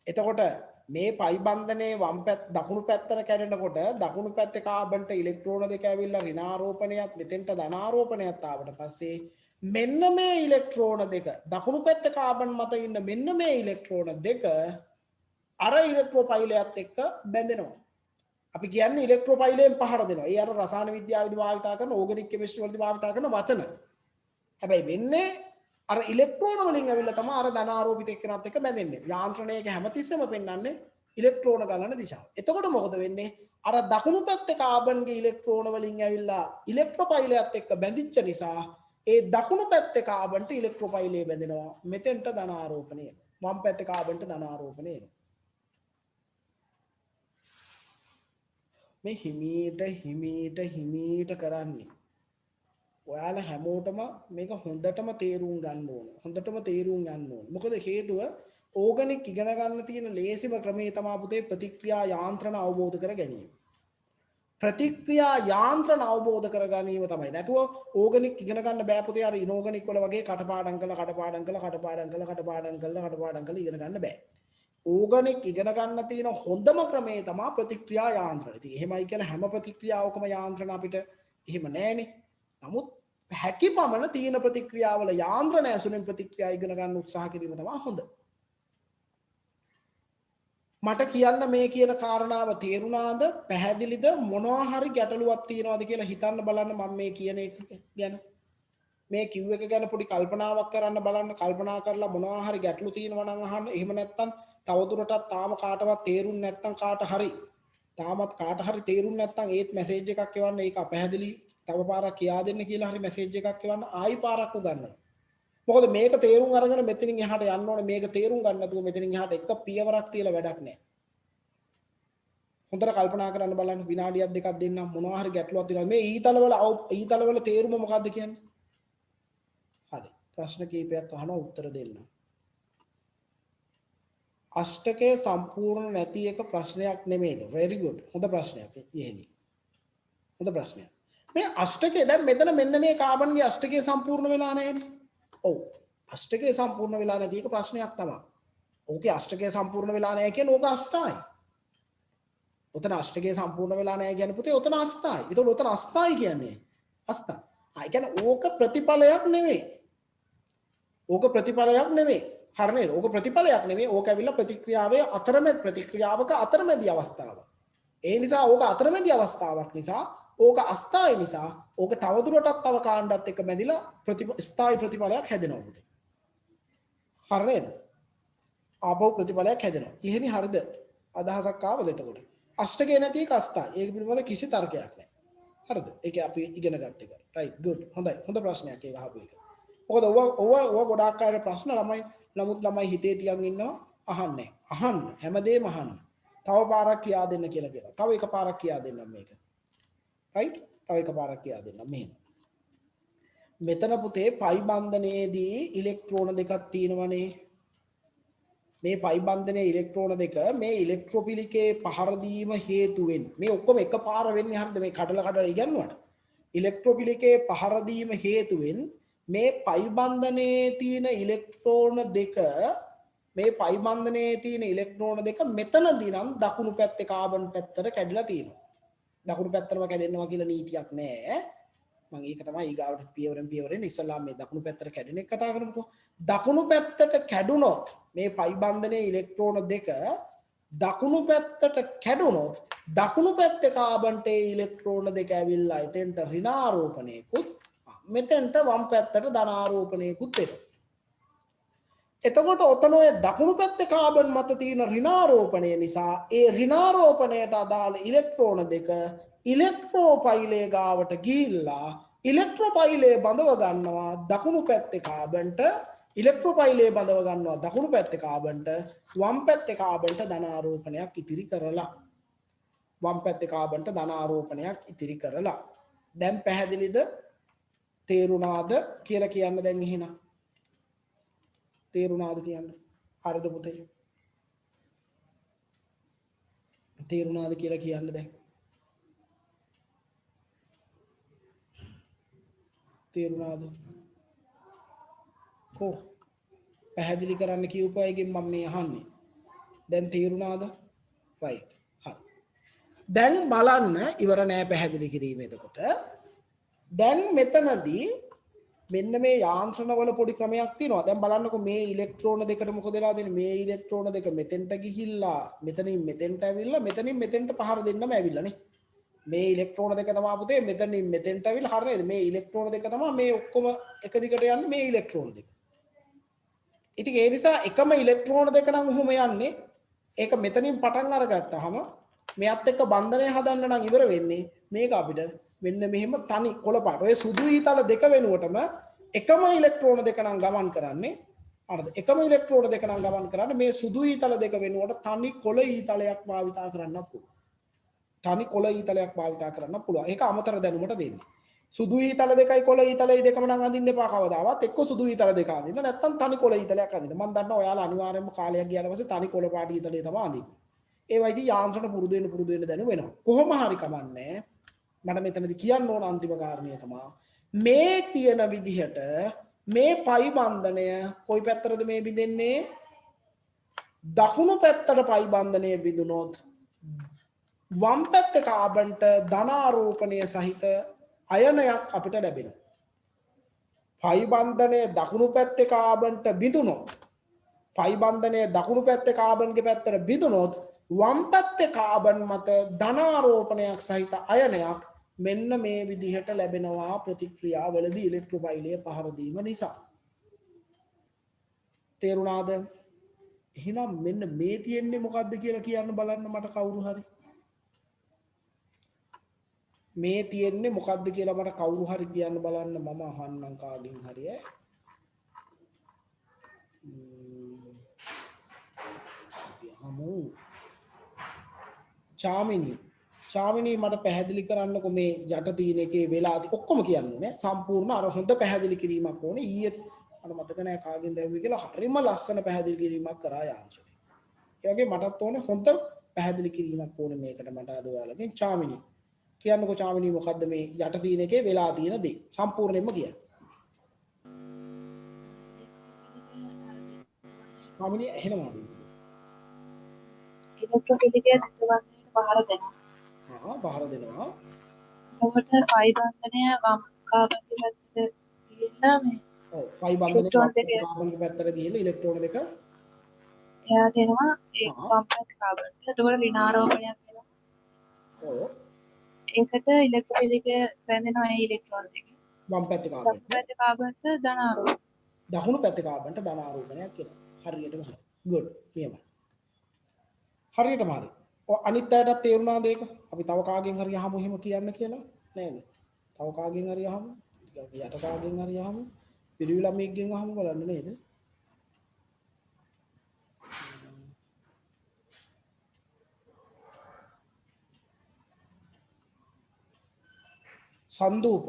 එතකොට මේ පයි බන්ධනයේ වම් පැත්ත දකුණු පැත්තට කැඩෙනකොට දකුණු පැත්තේ කාබන්ට ඉලෙක්ට්‍රෝන දෙක ඇවිල්ලා ඍණාරෝපණයත් මෙතෙන්ට ධනාරෝපණයත් ආවට පස්සේ මෙන්න මේ ඉලෙක්ට්‍රෝන දෙක දකුණු පැත්තේ කාබන් මත ඉන්න මෙන්න මේ ඉලෙක්ට්‍රෝන දෙක අර ඉලෙක්ට්‍රෝපයිලයත් එක්ක බැඳෙනවා. අපි කියන්නේ ඉලෙක්ට්‍රෝපයිලයෙන් පහර දෙනවා. ඒ අර රසායන විද්‍යාවේදී භාවිත කරන ඕගනික් කෙමිස්ට්‍රි වලදී භාවිත කරන වචන. හැබැයි වෙන්නේ අර ඉලෙක්ට්‍රෝන වලින් ඇවිල්ලා තමයි අර ධන ආරෝපිත එක්කෙනාත් එක්ක බැඳෙන්නේ. යාන්ත්‍රණයක හැමතිස්සෙම පෙන්වන්නේ ඉලෙක්ට්‍රෝන ගලන දිශාව. එතකොට මොකද වෙන්නේ? අර දකුණු පැත්තේ කාබන්ගේ ඉලෙක්ට්‍රෝන වලින් ඇවිල්ලා ඉලෙක්ට්‍රෝපයිලයත් එක්ක බැඳිච්ච නිසා ඒ දකුණු පැත්තේ කාබන්ට ඉලෙක්ට්‍රෝපයිලය බැඳෙනවා. මෙතෙන්ට ධන ආරෝපණය එනවා. වම් පැත්තේ කාබන්ට ධන ආරෝපණය එනවා. මේ හිමීට කරන්නේ. ඔයාලා හැමෝටම මේක හොඳටම තේරුම් ගන්න ඕන. හොඳටම තේරුම් ගන්න ඕන. මොකද හේතුව ඕගනික් ඉගෙන ගන්න තියෙන ලේසිම ක්‍රමය තමයි පුතේ ප්‍රතික්‍රියා යාන්ත්‍රණ අවබෝධ කර ගැනීම. ප්‍රතික්‍රියා යාන්ත්‍රණ අවබෝධ කර ගැනීම තමයි. නැතුව ඕගනික් ඉගෙන ගන්න බෑ පුතේ. අර ඉනෝගනික් වල වගේ කටපාඩම් කරලා ඉගෙන ගන්න බෑ. ඕගනික් ඉගෙන ගන්න තියෙන හොඳම ක්‍රමය තමයි ප්‍රතික්‍රියා යාන්ත්‍රණ. ඉතින් එහෙමයි කියලා හැම ප්‍රතික්‍රියාවකම යාන්ත්‍රණ අපිට එහෙම නෑනේ. නමුත් හැකි පමණ තියෙන ප්‍රතික්‍රියාවල යාන්ත්‍රණ ඇසුරෙන් ප්‍රතික්‍රියා ඉගෙන ගන්න උත්සාහ කිරීම තමයි හොඳ. මට කියන්න මේ කියන කාරණාව තේරුණාද? පැහැදිලිද? මොනවා හරි ගැටලුවක් තියනවාද කියලා හිතන්න බලන්න මම මේ කියන එක ගැන. මේ කිව් එක ගැන පොඩි කල්පනාවක් කරන්න බලන්න. කල්පනා කරලා මොනවා හරි ගැටලු තියෙනවා නම් අහන්න. එහෙම නැත්නම් තවදුරටත් තාම කාටවත් තේරුන්නේ නැත්නම් කාට හරි තේරුන්නේ නැත්නම් ඒත් මැසේජ් එකක් එවන්න. ඒක අපැහැදිලි තව පාරක් කියා දෙන්න කියලා හරි මැසේජ් එකක් එවන්න. ආයි පාරක් උගන්වන්න. මොකද මේක තේරුම් අරගෙන මෙතනින් එහාට යන්න ඕනේ. මේක තේරුම් ගන්න නැතුව මෙතනින් එහාට එක පියවරක් තියලා වැඩක් නැහැ. හොඳට කල්පනා කරන්න බලන්න. විනාඩියක් දෙකක් දෙන්නම්. මොනවා හරි ගැටලුවක් තියෙනවා. මේ ඊතලවල තේරුම මොකද්ද කියන්නේ? හරි. ප්‍රශ්න කීපයක් අහනවා උත්තර දෙන්න. අෂ්ටකයේ සම්පූර්ණ නැති එක ප්‍රශ්නයක් නෙමෙයිද? very good. හොඳ ප්‍රශ්නයක්. එහෙනි. හොඳ ප්‍රශ්නයක්. මේ අෂ්ටකයේ දැන් මෙතන මෙන්න මේ කාබන්ගේ අෂ්ටකයේ සම්පූර්ණ වෙලා නැහැනේ. ඔව්. අෂ්ටකයේ සම්පූර්ණ වෙලා නැති එක ප්‍රශ්නයක් තමයි. ඕකේ අෂ්ටකයේ සම්පූර්ණ වෙලා නැහැ කියන්නේ ඕක අස්ථායි. උතන අෂ්ටකයේ සම්පූර්ණ වෙලා නැහැ කියන්නේ පුතේ උතන අස්ථායි. ඒතකොට උතන අස්ථායි කියන්නේ අස්ථා. ඒ කියන්නේ ඕක ප්‍රතිඵලයක් නෙමෙයි. ඕක ප්‍රතිඵලයක් නෙමෙයි. හරි නේද? ඕක ප්‍රතිඵලයක් නෙමෙයි. ඕක ඇවිල්ලා ප්‍රතික්‍රියාවේ අතරමැද ප්‍රතික්‍රියාවක අතරමැදි අවස්ථාවක්. ඒ නිසා ඕක අතරමැදි අවස්ථාවක් නිසා ඕක අස්ථායි නිසා ඕක තවදුරටත් තව කාණ්ඩත් එක්ක බැඳිලා ස්ථායි ප්‍රතිඵලයක් හැදෙනවා පුතේ. හරි නේද? ආපහු ප්‍රතිඵලයක් හැදෙනවා. ඉහෙනි හරිද? අදහසක් ආවද එතකොට? අෂ්ටකේ නැති එක අස්ථායි. ඒක පිළිබඳ කිසි තර්කයක් නැහැ. හරිද? ඒක අපි ඉගෙන ගත්ත එක. right good. හොඳයි. හොඳ ප්‍රශ්නයක් ඒක අහපු එක. මොකද ඔව ගොඩාක් අය ප්‍රශ්න ළමයි නමුත් ළමයි හිතේ තියන් ඉන්නවා අහන්නේ. අහන්න හැමදේම අහන්න. තව පාරක් කියා දෙන්න කියලා කියනවා. තව එක පාරක් කියා දෙන්නම් මේක. right? තව එක පාරක් කියා දෙන්නම් මෙහෙම. මෙතන පුතේ පයි බන්ධනයේදී ඉලෙක්ට්‍රෝන දෙකක් තියෙනවනේ. මේ පයි බන්ධනයේ ඉලෙක්ට්‍රෝන දෙක මේ ඉලෙක්ට්‍රොපිලිකේ පහර දීම හේතුවෙන් මේ ඔක්කොම එකපාර වෙන්නේ හරියද මේ කඩලා ඉගෙනුවාට. ඉලෙක්ට්‍රොපිලිකේ පහර දීම හේතුවෙන් මේ පයි බන්ධනයේ තියෙන ඉලෙක්ට්‍රෝන දෙක මෙතනදී නම් දකුණු පැත්තේ කාබන් පැත්තට කැඩිලා තියෙනවා. දකුණු පැත්තටම කැඩෙනවා කියලා නීතියක් නැහැ. මම ඒක තමයි ඊගාවට පියවරෙන් ඉස්සලාම මේ දකුණු පැත්තට කැඩෙන එක කතා කරමුකෝ. දකුණු පැත්තට කැඩුනොත් මේ පයි බන්ධනයේ ඉලෙක්ට්‍රෝන දෙක දකුණු පැත්තට කැඩුනොත් දකුණු පැත්තේ කාබන්ට ඉලෙක්ට්‍රෝන දෙක ඇවිල්ලා එතෙන්ට ඍණාරෝපණයකුත් මෙතෙන්ට වම් පැත්තට ධනාරෝපණයකුත් වෙනවා. එතකොට ඔතන ඔය දකුණු පැත්තේ කාබන් මත තියෙන ඍණාරෝපණය නිසා ඒ ඍණාරෝපණයට අදාළ ඉලෙක්ට්‍රෝන දෙක ඉලෙක්ට්‍රෝපයිලේ ගාවට ගිහිල්ලා ඉලෙක්ට්‍රෝපයිලේ බඳව ගන්නවා දකුණු පැත්තේ කාබන්ට ඉලෙක්ට්‍රෝපයිලේ බඳව ගන්නවා දකුණු පැත්තේ කාබන්ට වම් පැත්තේ කාබන්ට ධනාරෝපණයක් ඉතිරි කරලා දැන් පැහැදිලිද? තේරුණාද කියලා කියන්න දැන් එහෙනම්. තේරුණාද කියන්න. හරිද පුතේ? තේරුණාද කියලා කියන්න දැන්. තේරුණාද? කො පැහැදිලි කරන්න කියපු අයගෙන් මම මේ අහන්නේ. දැන් තේරුණාද? right. හරි. දැන් බලන්න ඉවර නෑ පැහැදිලි කිරීම එතකොට. දැන් මෙතනදී මෙන්න මේ යාන්ත්‍රණවල පොඩි ක්‍රමයක් තියෙනවා. දැන් බලන්නකෝ මේ ඉලෙක්ට්‍රෝන දෙකට මොකද වෙලා දෙන්නේ? මේ ඉලෙක්ට්‍රෝන දෙක මෙතෙන්ට ගිහිල්ලා මෙතනින් මෙතෙන්ට ඇවිල්ලා මෙතනින් මෙතෙන්ට පහර දෙන්නම ඇවිල්ලා නේ. මේ ඉලෙක්ට්‍රෝන දෙක තමයි පුතේ මෙතනින් මෙතෙන්ට ඇවිල්ලා හරියද? මේ ඉලෙක්ට්‍රෝන දෙක තමයි මේ ඔක්කොම එක දිගට යන්නේ මේ ඉලෙක්ට්‍රෝන දෙක. ඉතින් ඒ නිසා එකම ඉලෙක්ට්‍රෝන දෙක නම් උහුම යන්නේ. ඒක මෙතනින් පටන් අරගත්තාම මෙයත් එක්ක බන්ධනය හදන්න නම් ඉවර වෙන්නේ මේක අපිට මෙන්න මෙහෙම තනි කොළ පාට. ඔය සුදු ඊතල දෙක වෙනුවටම එකම ඉලෙක්ට්‍රෝන දෙක නම් ගමන් කරන්නේ. හරිද? එකම ඉලෙක්ට්‍රෝන දෙක නම් ගමන් කරන්නේ මේ සුදු ඊතල දෙක වෙනුවට තනි කොළ ඊතලයක් භාවිතා කරන්නත් පුළුවන්. තනි කොළ ඊතලයක් භාවිතා කරන්න පුළුවන්. ඒක අමතර දැනුමට දෙන්නේ. සුදු ඊතල දෙකයි කොළ ඊතලයි දෙකම නම් අඳින්න එපා කවදාවත්. එක්ක සුදු ඊතල දෙක අඳින්න නැත්නම් තනි කොළ ඊතලයක් අඳින්න. මම දන්නවා ඔයාලා අනිවාර්යයෙන්ම කාලයක් ගියාට පස්සේ තනි කොළ පාට ඊතලේ තමයි අඳින්නේ. ඒවා ඉතින් යාන්ත්‍රණ පුරුදු වෙන දැනුම වෙනවා. කොහොම හරි කමන්නේ. මට මෙතනදී කියන්න ඕන අන්තිම කාරණය තමයි මේ කියන විදිහට මේ පයි බන්ධනය කොයි පැත්තටද මේ බිඳෙන්නේ? දකුණු පැත්තට පයි බන්ධනය බිඳුනොත් වම් පැත්තේ කාබන්ට ධනාරෝපණය සහිත අයනයක් අපිට ලැබෙනවා. පයි බන්ධනය දකුණු පැත්තේ කාබන්ට බිඳුනොත් පයි බන්ධනය දකුණු පැත්තේ කාබන්ගේ පැත්තට බිඳුනොත් වම් පැත්තේ කාබන් මත ධනාරෝපණයක් සහිත අයනයක් මෙන්න මේ විදිහට ලැබෙනවා ප්‍රතික්‍රියාවලදී ඉලෙක්ට්‍රෝපයිලය පහර දීම නිසා. තේරුණාද? එහෙනම් මෙන්න මේ තියෙන්නේ මොකද්ද කියලා කියන්න බලන්න මට කවුරු හරි. මේ තියෙන්නේ මොකද්ද කියලා මට කවුරු හරි කියන්න බලන්න මම අහන්නම් කාගෙන් හරි ඈ. චාමිනී මට පැහැදිලි කරන්නකෝ මේ යට තියෙන එකේ වෙලාදී ඔක්කොම කියන්න ඕනේ සම්පූර්ණ අර හොඳ පැහැදිලි කිරීමක් ඕනේ ඊයේ මට මතක නැහැ කාගෙන් දැවුවේ කියලා හරිම ලස්සන පැහැදිලි කිරීමක් කරා යාන්ත්‍රණය. ඒ වගේ මටත් ඕනේ හොඳ පැහැදිලි කිරීමක් ඕනේ මේකට මට අද ඔයාලගෙන්. චාමිනී කියන්නකෝ චාමිනී මොකද්ද මේ යට තියෙන එකේ වෙලා තියෙන දේ සම්පූර්ණයෙන්ම කියන්න. චාමිනී එහෙමද? ඉලෙක්ට්‍රෝපිලිකය දෙතවන්නේට පහර දෙනවා. පහර දෙනවා. එතකොට පයි බන්ධනය වම් කාබන්ගේ පැත්තට ගිහිල්ලා මේ ඔව් පයි බන්ධනය කාබන්ගේ පැත්තට ගිහිල්ලා ඉලෙක්ට්‍රෝන දෙක එයා දෙනවා ඒ වම් පැත්ත කාබන්ට. එතකොට ඍණාරෝපණයක් වෙනවා. ඔව්. ඒකට ඉලෙක්ට්‍රෝපිලිකය බැඳෙනවා ඒ ඉලෙක්ට්‍රෝන දෙකේ. වම් පැත්තේ කාබන්ට. දකුණු පැත්තේ කාබන්ට ධනාරෝපණය. දකුණු පැත්තේ කාබන්ට ධනාරෝපණයක් කියලා. හරියටම හරි. good. නියමයි. හරියටම හරි. අනිත් අයටත් තේරුණාද ඒක? අපි තව කාගෙන් හරි අහමු එහෙම කියන්න කියලා නේද? තව කාගෙන් හරි අහමු. යට කාගෙන් හරි අහමු. පිළිවිලා මේකෙන් අහමු බලන්න නේද? සන්දූප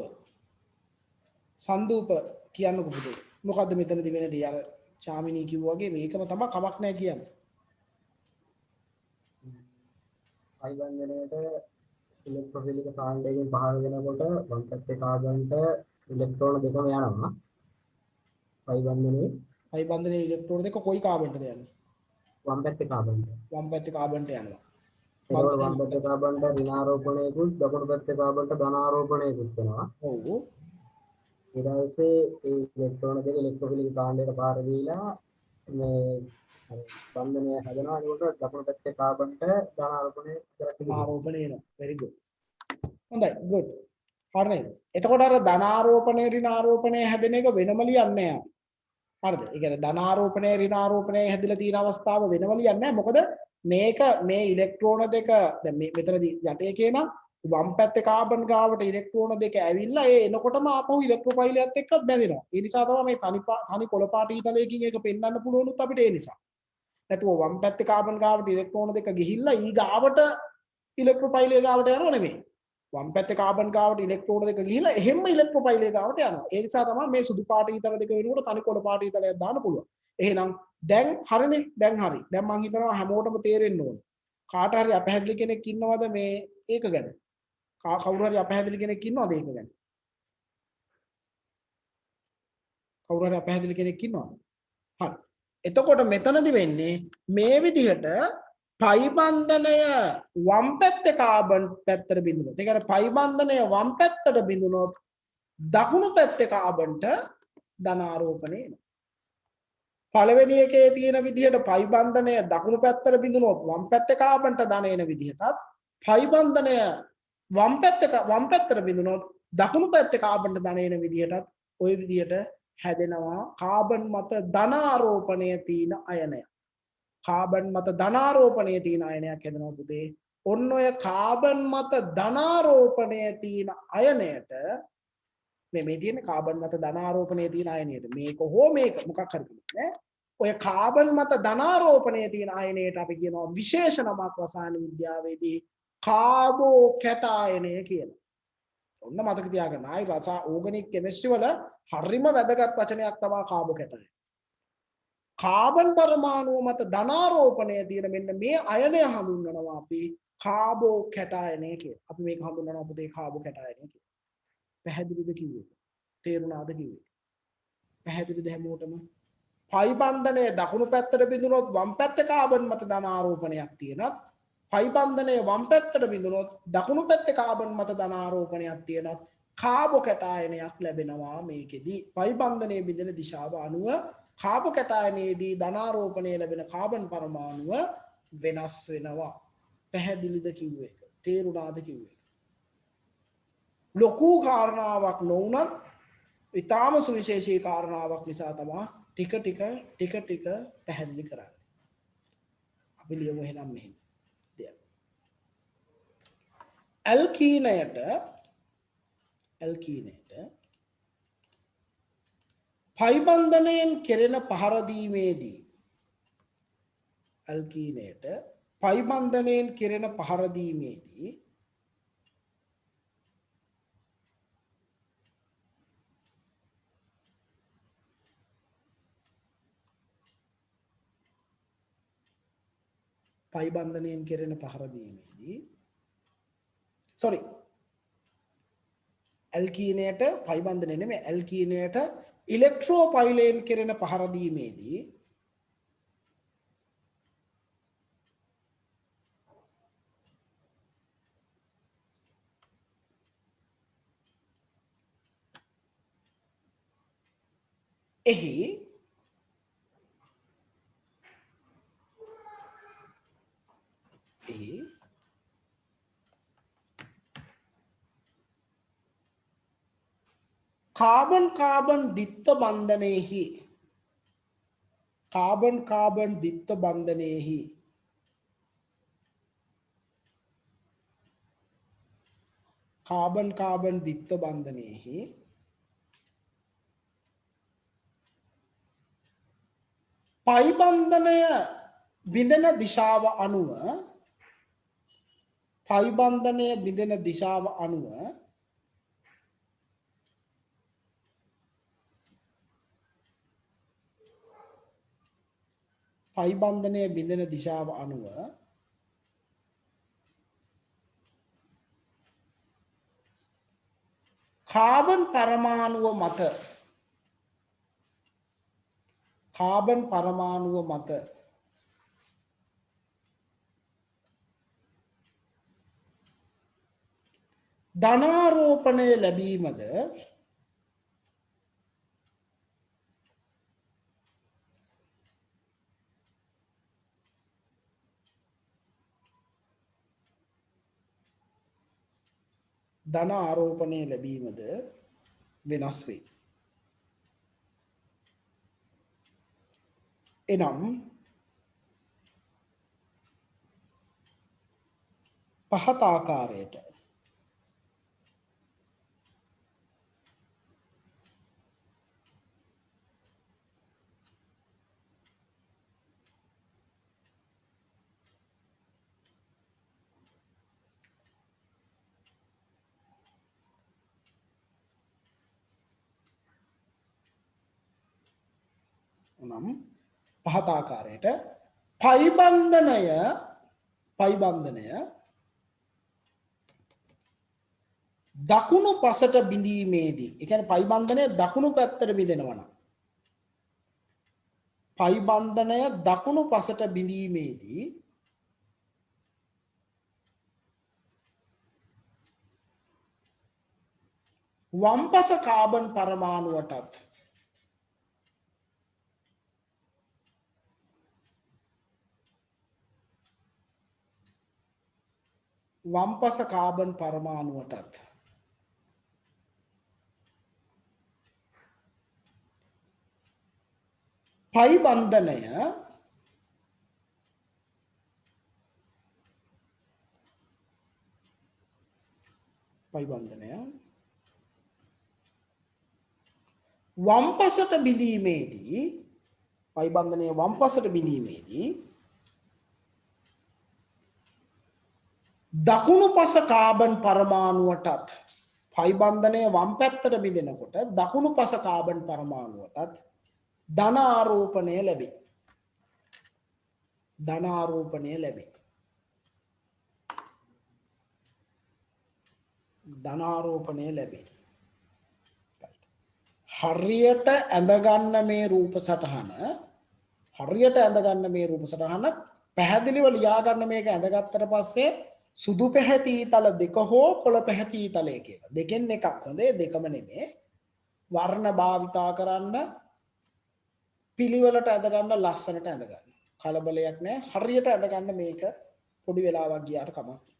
කියන්නකො පුතේ. මොකද්ද මෙතනදී වෙනදී අර චාමිනී කිව්වා වගේ මේකම තමයි කමක් නැහැ කියන්නේ. පයි බන්ධනයට ඉලෙක්ට්‍රෝෆිලික කාණ්ඩයෙන් පහර දෙනකොට වම් පැත්තේ කාබන්ට ඉලෙක්ට්‍රෝන දෙකම යනවා. පයි බන්ධනයේ ඉලෙක්ට්‍රෝන දෙක කොයි කාබන්ටද යන්නේ? වම් පැත්තේ කාබන්ට. වම් පැත්තේ කාබන්ට යනවා. ඒකවල වම් පැත්තේ කාබන්ට ඍණාරෝපණයකුත් දකුණු පැත්තේ කාබන්ට ධනාරෝපණයකුත් වෙනවා. ඔව්. ඊට පස්සේ ඒ ඉලෙක්ට්‍රෝන දෙක ඉලෙක්ට්‍රෝෆිලික කාණ්ඩයට පහර දීලා මේ බන්ධනය හදනවා. ඒකට දකුණු පැත්තේ කාබන්ට ධනාරෝපණය එනවා. very good. හොඳයි good. හරිද? එතකොට අර ධනාරෝපණය ඍණාරෝපණය හැදෙන එක වෙනම ලියන්නේ නැහැ. හරිද? ඒ කියන්නේ ධනාරෝපණය ඍණාරෝපණය හැදිලා තියෙන අවස්ථාව වෙනම ලියන්නේ නැහැ. මොකද මේක මේ ඉලෙක්ට්‍රෝන දෙක දැන් මෙතනදී යටේ කියන වම් පැත්තේ කාබන් ගාවට ඉලෙක්ට්‍රෝන දෙක ඇවිල්ලා ඒ එනකොටම ආපහු ඉලෙක්ට්‍රෝපයිලයත් එක්කත් බැඳෙනවා. ඒ නිසා තමයි මේ තනි කොළ පාට ඊතලයකින් ඒක පෙන්වන්න පුළුවන් උත් අපිට ඒ නිසා. නැතුව වම් පැත්තේ කාබන් ගාවට ඉලෙක්ට්‍රෝන දෙක ගිහිල්ලා ඊ ගාවට ඉලෙක්ට්‍රෝපයිලය ගාවට යනව නෙමෙයි. වම් පැත්තේ කාබන් ගාවට ඉලෙක්ට්‍රෝන දෙක ගිහිල්ලා එහෙම්ම ඉලෙක්ට්‍රෝපයිලය ගාවට යනවා. ඒ නිසා තමයි මේ සුදු පාට ඊතල දෙක වෙනකොට තනි කොළ පාට ඊතලයක් දාන්න පුළුවන්. එහෙනම් දැන් හරිනේ දැන් හරි. දැන් මම හිතනවා හැමෝටම තේරෙන්න ඕන. කාට හරි අපහැදිලි කෙනෙක් ඉන්නවද මේ ඒක ගැන? කවුරු හරි අපහැදිලි කෙනෙක් ඉන්නවද ඒක ගැන? කවුරු හරි අපහැදිලි කෙනෙක් ඉන්නවද? හරි. එතකොට මෙතනදි වෙන්නේ මේ විදිහට පයි බන්ධනය වම් පැත්තේ කාබන් පැත්තට බිඳුනොත්. ඒ කියන්නේ පයි බන්ධනය වම් පැත්තට බිඳුනොත් දකුණු පැත්තේ කාබන්ට ධනාරෝපණය එනවා. පළවෙනි එකේ තියෙන විදිහට පයි බන්ධනය දකුණු පැත්තට බිඳුනොත් වම් පැත්තේ කාබන්ට ධන එන විදිහටත් පයි බන්ධනය වම් පැත්තට බිඳුනොත් දකුණු පැත්තේ කාබන්ට ධන එන විදිහටත් ওই විදිහට හැදෙනවා කාබන් මත ධනාරෝපණය තියෙන අයනයක්. කාබන් මත ධනාරෝපණය තියෙන අයනයක් හැදෙනවා පුතේ. ඔන්න ඔය කාබන් මත ධනාරෝපණය තියෙන අයනයට මේ තියෙන කාබන් මත ධනාරෝපණය තියෙන අයනයට මේක හෝ මේක මොකක් හරි නේ. ඔය කාබන් මත ධනාරෝපණය තියෙන අයනයට අපි කියනවා විශේෂ නමක් රසායන විද්‍යාවේදී කාබෝ කැටායනය කියලා. ඔන්න මතක තියාගන්න. ආයි ඕගනික් කෙමිස්ට්‍රි වල හරිම වැදගත් වචනයක් තමයි කාබෝ කැටායන. කාබන් පරමාණුව මත ධනාරෝපණය තියෙන මෙන්න මේ අයනය හඳුන්වනවා අපි කාබෝ කැටායනය කියලා. අපි මේක හඳුන්වනවා පුතේ කාබෝ කැටායනය කියලා. පැහැදිලිද කිව්වේ? තේරුණාද කිව්වේ? පැහැදිලිද හැමෝටම? පයි බන්ධනය දකුණු පැත්තට බිඳුනොත් වම් පැත්තේ කාබන් මත ධනාරෝපණයක් තියෙනත් පයි බන්ධනය වම් පැත්තට බිඳුනොත් දකුණු පැත්තේ කාබන් මත ධනාරෝපණයක් තියෙනත් කාබෝ කැටායනයක් ලැබෙනවා මේකෙදි. පයි බන්ධනයේ බිඳෙන දිශාව අනුව කාබෝ කැටායනයේදී ධනාරෝපණය ලැබෙන කාබන් පරමාණුව වෙනස් වෙනවා. පැහැදිලිද කිව්වේ එක? තේරුණාද කිව්වේ? ලොකු කාරණාවක් නොවුනත් ඊටාම සුවිශේෂී කාරණාවක් නිසා තමයි ටික ටික පැහැදිලි කරන්නේ. අපි ලියමු එහෙනම් මෙහෙම. ඇල්කීනයට පයි බන්ධනයෙන් කෙරෙන පහර දීමේදී ඇල්කීනයට පයි බන්ධනයෙන් කෙරෙන පහර දීමේදී පයි බන්ධනයෙන් කෙරෙන පහර දීමේදී ඇල්කීනයට පයි බන්ධනය නෙමෙයි ඇල්කීනයට ඉලෙක්ට්‍රෝපයිලයෙන් කෙරෙන පහර දීමේදී එහි කාබන් කාබන් දිත්ත බන්ධනයේහි පයි බන්ධනය බිඳෙන දිශාව අනුව කාබන් පරමාණුව මත ධනාරෝපණය ලැබීමද වෙනස් වේ. එනම් පහත ආකාරයට පයි බන්ධනය දකුණු පසට බිඳීමේදී ඒ කියන්නේ පයි බන්ධනය දකුණු පැත්තට බිඳෙනවා නම් පයි බන්ධනය දකුණු පසට බිඳීමේදී වම්පස කාබන් පරමාණුවටත් පයි බන්ධනය වම්පසට බිඳීමේදී පයි බන්ධනය වම්පසට බිඳීමේදී දකුණු පස කාබන් පරමාණුවටත් පයි බන්ධනය වම් පැත්තට බිඳෙනකොට දකුණු පස කාබන් පරමාණුවටත් ධන ආරෝපණය ලැබේ. ධන ආරෝපණය ලැබේ. ධන ආරෝපණය ලැබේ. හරියට ඇඳගන්න මේ රූප සටහන පැහැදිලිව ලියා ගන්න මේක ඇඳගත්තට පස්සේ සුදු පැහැති තල දෙක හෝ කොළ පැහැති තලය කියලා. දෙකෙන් එකක් හොඳේ දෙකම නෙමේ. වර්ණ භාවිතා කරන්න පිළිවෙලට ඇඳගන්න ලස්සනට ඇඳගන්න. කලබලයක් නැහැ. හරියට ඇඳගන්න මේක පොඩි වෙලාවක් ගියාට කමක්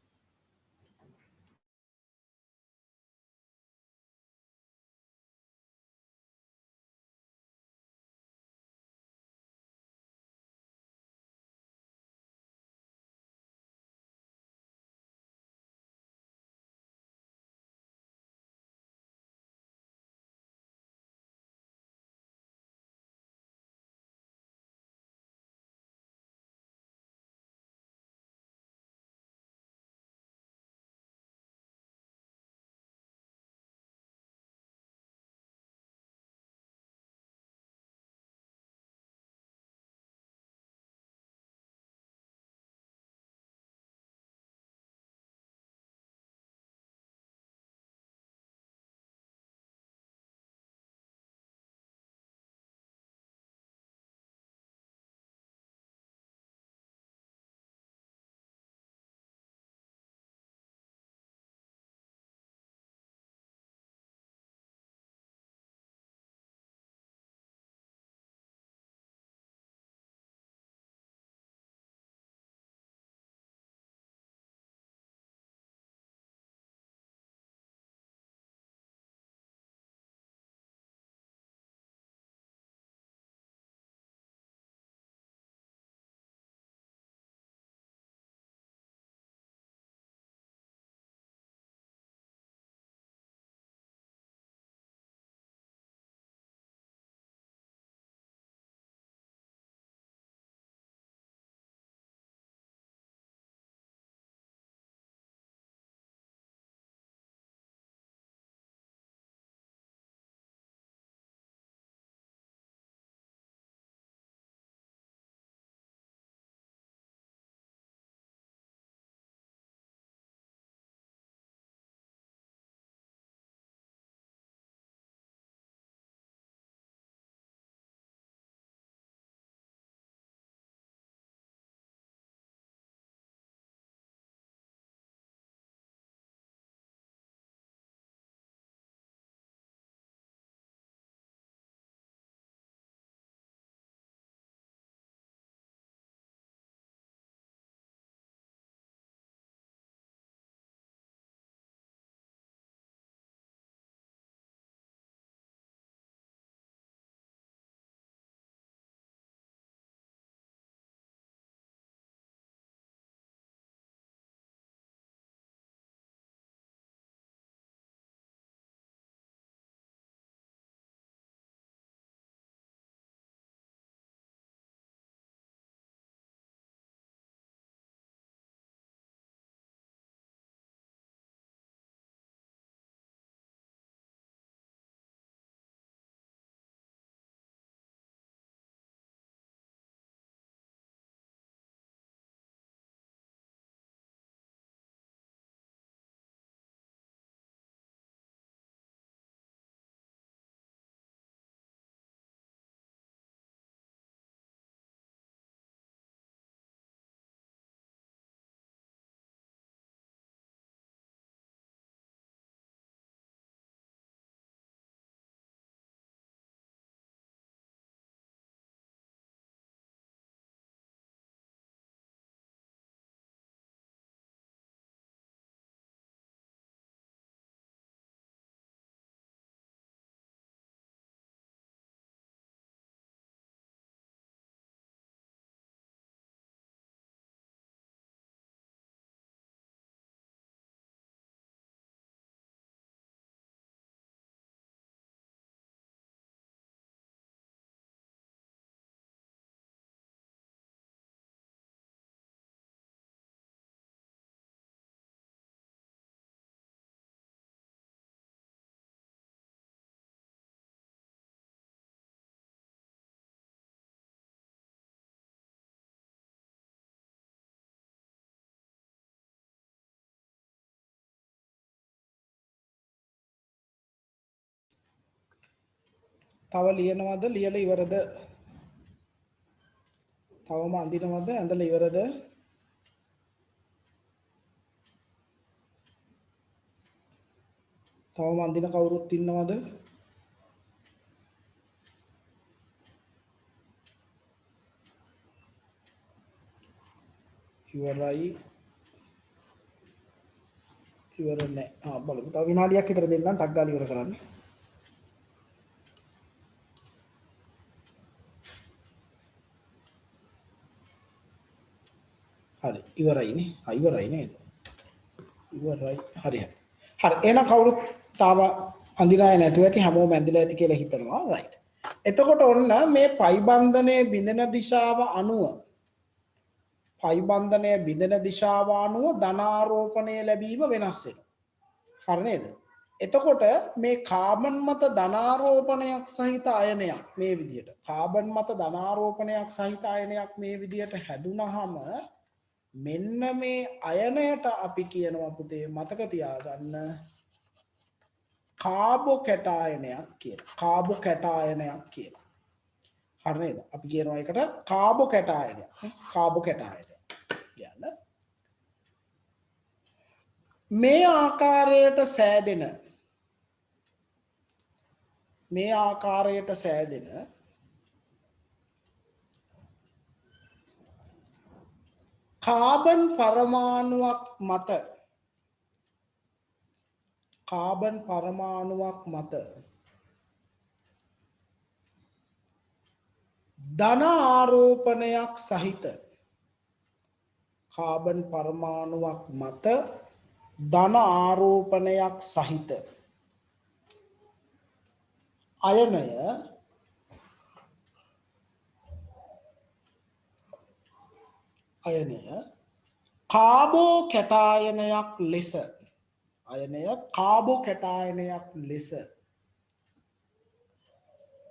තව ලියනවද ලියලා ඉවරද? තවම අඳිනවද ඇඳලා ඉවරද? තවම අඳින කවුරුත් ඉන්නවද? ඉවරයි. ඉවර නැහැ. බලමු. තව විනාඩියක් විතර දෙන්නම් ටක් ගාලා ඉවර කරන්න. හරි ඉවරයිනේ. ඉවරයි නේද? ඉවරයි. හරි හරි. හරි එහෙනම් කවුරුත් තාම අඳිනාය නැතුව ඇති හැමෝම ඇඳලා ඇති කියලා හිතනවා. රයිට්. එතකොට ඔන්න මේ පයි බන්ධනයේ බිඳෙන දිශාව අනුව පයි බන්ධනයේ බිඳෙන දිශාව අනුව ධනාරෝපණය ලැබීම වෙනස් වෙනවා. හරි නේද? එතකොට මේ කාබන් මත ධනාරෝපණයක් සහිත අයනයක් මේ විදියට කාබන් මත ධනාරෝපණයක් සහිත අයනයක් මේ විදියට හැදුනහම මෙන්න මේ අයනයට අපි කියනවා පුතේ මතක තියාගන්න කාබෝ කැටායනයක් කියලා. කාබෝ කැටායනයක් කියලා. හරි නේද? අපි කියනවා ඒකට කාබෝ කැටායනයක්. කාබෝ කැටායනයක් කියන්නේ මේ ආකාරයට සෑදෙන කාබන් පරමාණුවක් මත ධන ආරෝපණයක් සහිත කාබන් පරමාණුවක් මත ධන ආරෝපණයක් සහිත අයනය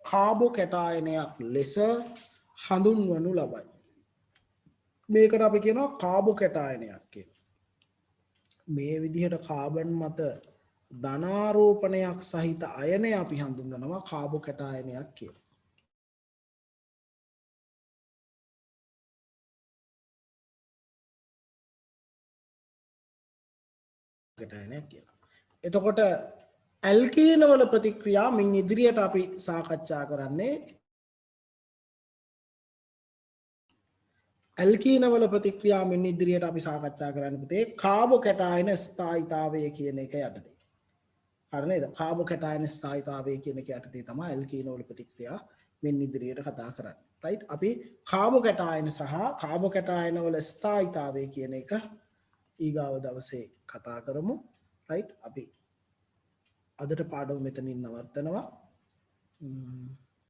කාබෝ කැටායනයක් ලෙස හඳුන්වනු ලබයි. මේකට අපි කියනවා කාබෝ කැටායනයක් කියලා. මේ විදිහට කාබන් මත ධනාරෝපණයක් සහිත අයනය අපි හඳුන්වනවා කාබෝ කැටායනයක් කියලා. එතකොට ඇල්කීන වල ප්‍රතික්‍රියා මින් ඉදිරියට අපි සාකච්ඡා කරන්නේ පුතේ කාබෝ කැටායන ස්ථායීතාවය කියන එක යටතේ. හරි නේද? කාබෝ කැටායන ස්ථායීතාවය කියන එක යටතේ තමයි ඇල්කීන වල ප්‍රතික්‍රියා මින් ඉදිරියට කතා කරන්නේ. රයිට්? අපි කාබෝ කැටායන සහ කාබෝ කැටායන වල ස්ථායීතාවය කියන එක ඊගාව දවසේ කතා කරමු. රයිට්? අපි අදට පාඩම මෙතනින් නවත්තනවා.